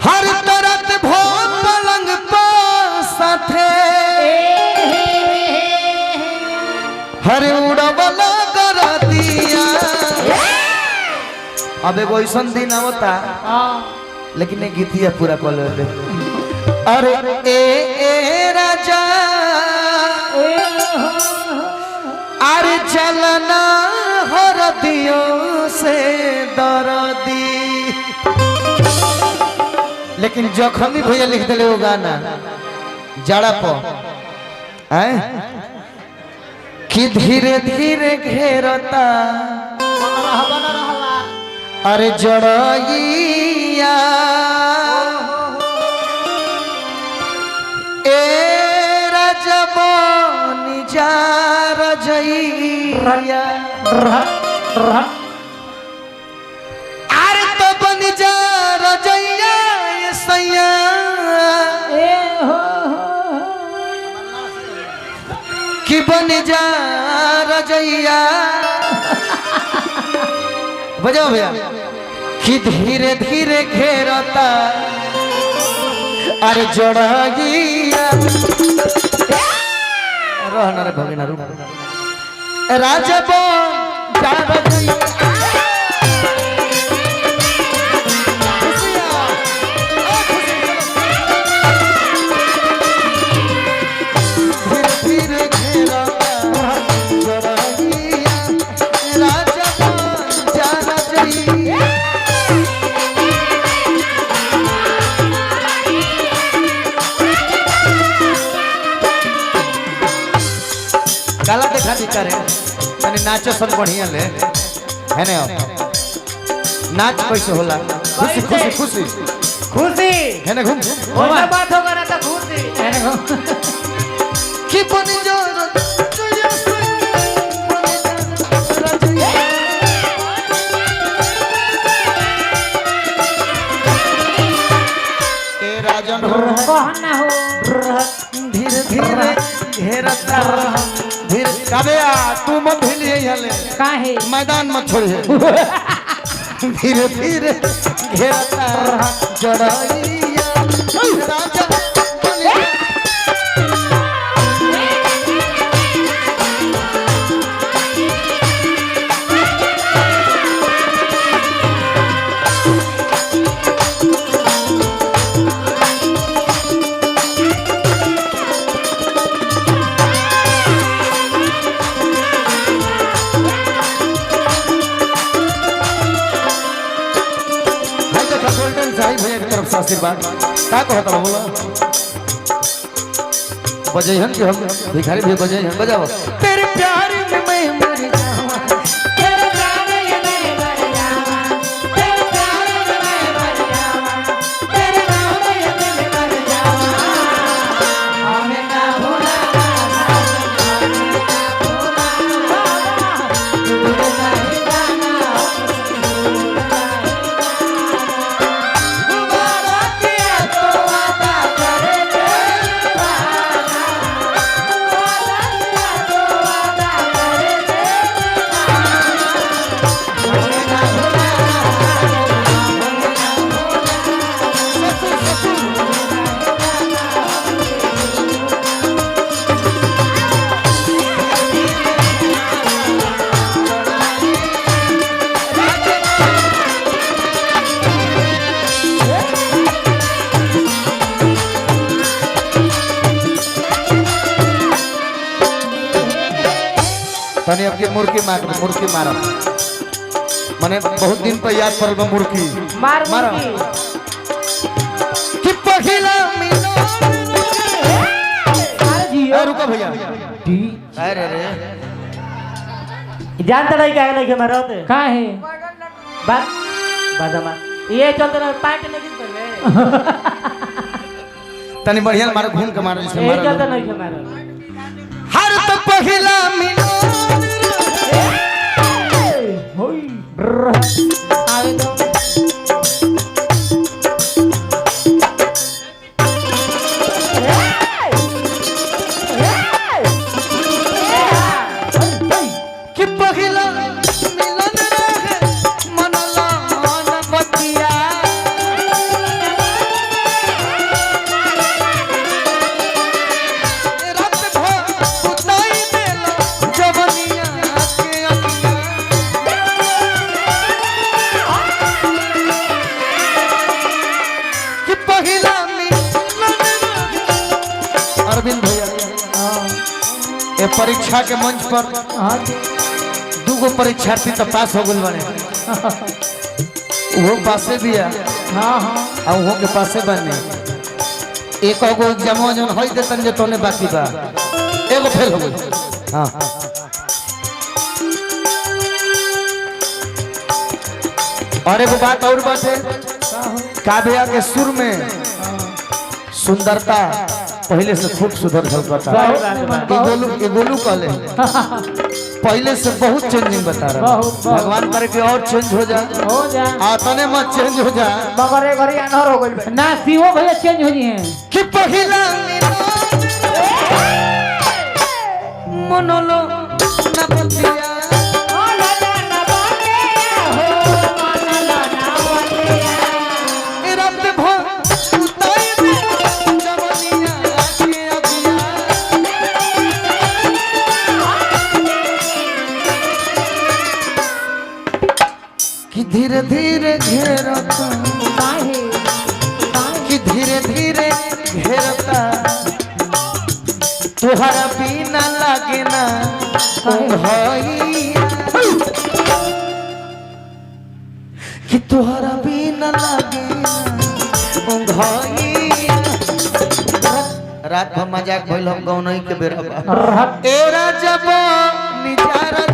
हर तरत भो पलंग पर साथे हर उड़वला कर दिया। अब एगो ऐसा दिन आवता लेकिन एक गीतिया पूरा कल दे। अरे ए राजा अरे चलना हरदियों से दर्दी। लेकिन जखमी भैया लिख दिले वो गाना जड़ा पो कि धीरे धीरे घेरता अरे जड़इया ए रजबनी जा रजइया अरे तो बन जा रजइया ये सैया कि बन जा रजइया। बजाओ भैया कि धीरे धीरे घेरता अरे जड़गिया रहना रे भगिना रूप राजा बन जा रजइया। काला देखा दिखा रे मैंने नाचो सन बढ़िया ले है ना। नाच कैसे होला खुशी खुशी खुशी खुशी है ना। घूम ओला बात होगा ना तो खुशी है ना। कि बन जो ए राजन कहना हो धीरे धीरे घेरता धीरे कबे तू मत भिलिए हले काहे मैदान मत छोड़िए। धीरे धीरे घेरता जड़इया राजा आशीर्वाद का कहता बोला बजैहन कि हम भिखारी भी बजैहन बजाओ। तेरे प्यार में मैं मर जाऊं तेरे प्यार में मैं मर जाऊं तेरे प्यार में मैं मर जाऊं तेरे नाम में मैं मर जाऊं हमें ना भूला तने अब के मुर्की मारो मने बहुत दिन पर याद पड़ल मुर्की मार मारो कि पहिला मिलो। जियो रुको भैया अरे रे जानता नहीं काहे नहीं मारत काहे बादमा ये चलते ना पार्टी नहीं पहले तनी बढ़िया मारो घूम के मारो जैसे ये मारो चलते नहीं मारो हर तो पहिला मिलो होई आवे तो कि पहिला मिलन रहे मनला मन बतिया पहिला अरविंद भैया ये परीक्षा के मंच पर दूगो परीक्षार्थी तो पास हो गए बने वो पासे भी है और वो के पासे बने एक गो एग्जाम जन होई देतन जे तोने बाकी बा एगो फेल हो गई। हां और एगो बात और बात है काव्या के सुर में सुंदरता पहले से खूब सुधर झलकता ये गोलू कहले पहले से बहुत चेंजिंग बता रहा भगवान करे कि और चेंज हो जा आतने मत चेंज हो जा बगरे घरी अनहर हो गइल ना सीओ भैया चेंज हो जी हैं कि पहिला मनोलो ना बतिया धीरे धीरे घेरता कि धीरे धीरे घेरता तुहरा बिना लागे ना कि तुहरा बिना लागे ना रात भर मजाक भइल हम गौनई के बेरा एरा जब निजारा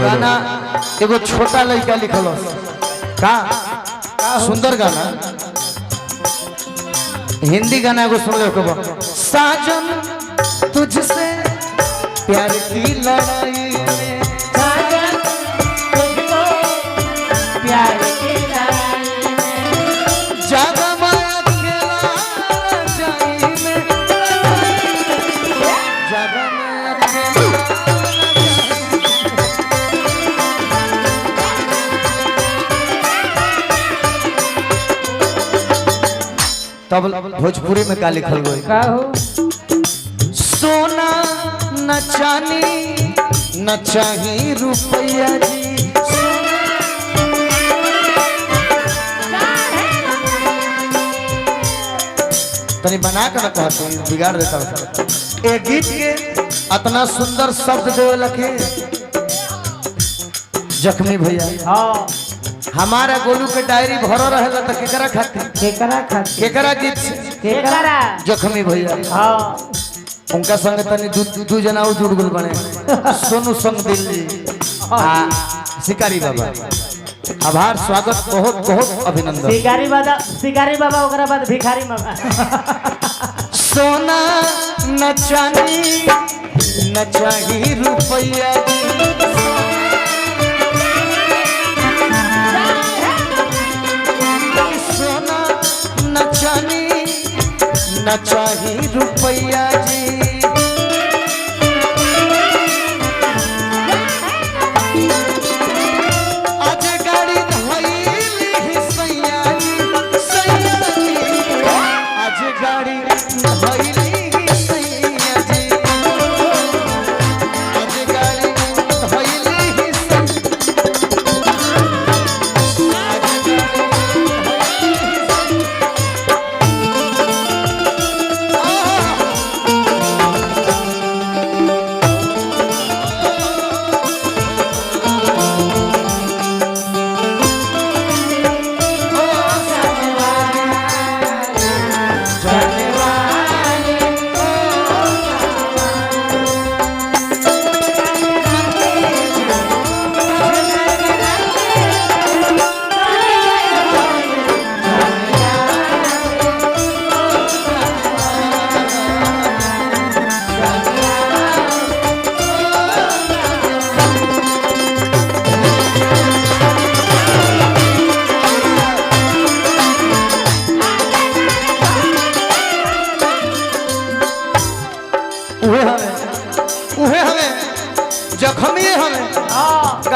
गाना एगो छोटा लड़का लिखल का सुंदर गाना हिंदी गाना एगो सुन ले कब साजन तुझसे प्यार की लड़ाई में साजन तुझको प्यार की लड़ाई में ज्यादा मैं अकेला जाई में ज्यादा मैं अकेला तब भोजपुरी में का लिखल गई सोना न चांदी न चाही रुपया जी तनी बना कर कहते बिगाड़ देता एक गीत के इतना सुंदर शब्द दे लखे जख्मी भैया हाँ हमारा गोलू के डायरी भरो रहेगा तो केकरा खाती केकरा गीत केकरा जख्मी भैया हाँ उनका संग तनी दू जना और जुड़ गल बने सोनू संग दिल्ली शिकारी बाबा आभार स्वागत बहुत बहुत अभिनंदन शिकारी बाबा ओकरा बाद भिखारी बाबा सोना न चांदी न चाही रुपया सोना न चांदी न चाही रुपया जी आज गाड़ी धइली सैया जी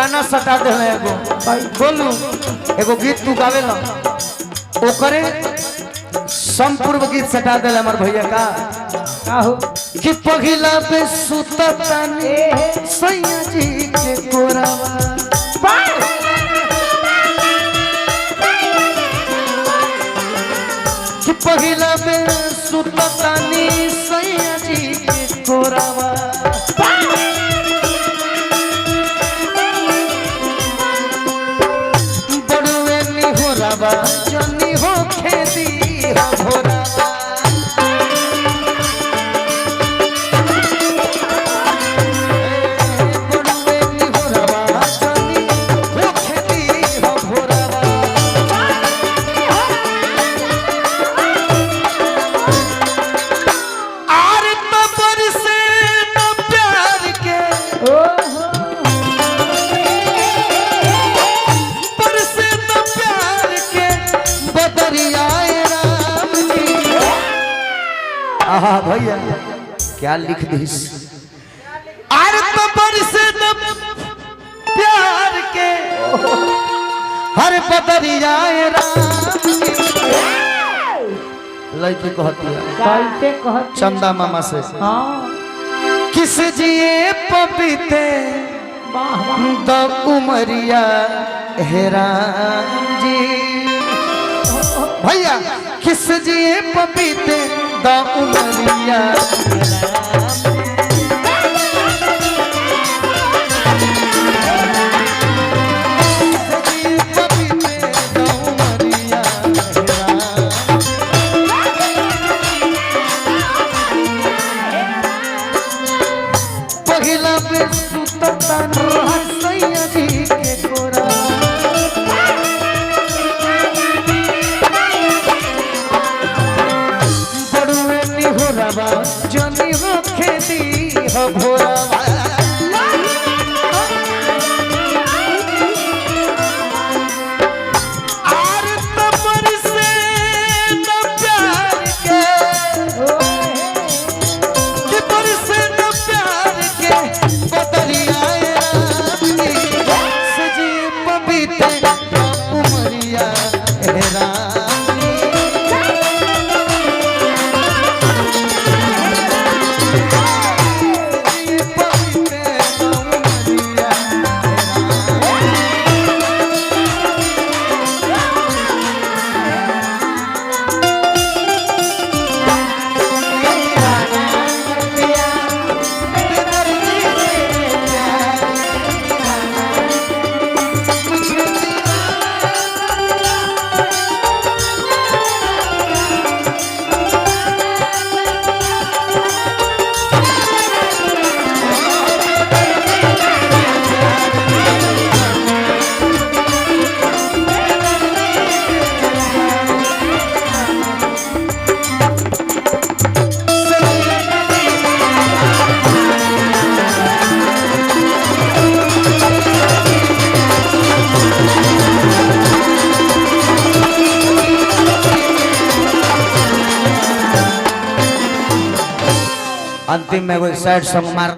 गाना सटा दे एगो बोलू एगो गीत तू गावे ला ओकरे संपूर्ण गीत सटा दे हमर भैया का काहू कि पगिला पे सुततानी सैया जी के कोरावा कि पगिला पे सुततानी सैया जी के कोरावा बड़ुए निहोरावा जनी हो खेती हो भोरावा आहा भैया क्या लिख दिस आर तो बरसे न प्यार के हर बदरिया राम लड़की कहती है कैसे कहत चंदा मामा से हाँ किस जिए पपीते वाह वाह द उमरिया हेराम जी भैया किस जिए पपीते द उमरिया पहिला पे सुतता सैया जी के कोरा बड़ुए निहोरावा जनी हो खेती हो भोरावा आर तमर से न प्यार के कि बरसे न प्यार के बदलिया सजी पपीते उमरिया रानी पपीते उमरिया अंतिम में कोई सैड सॉन्ग मार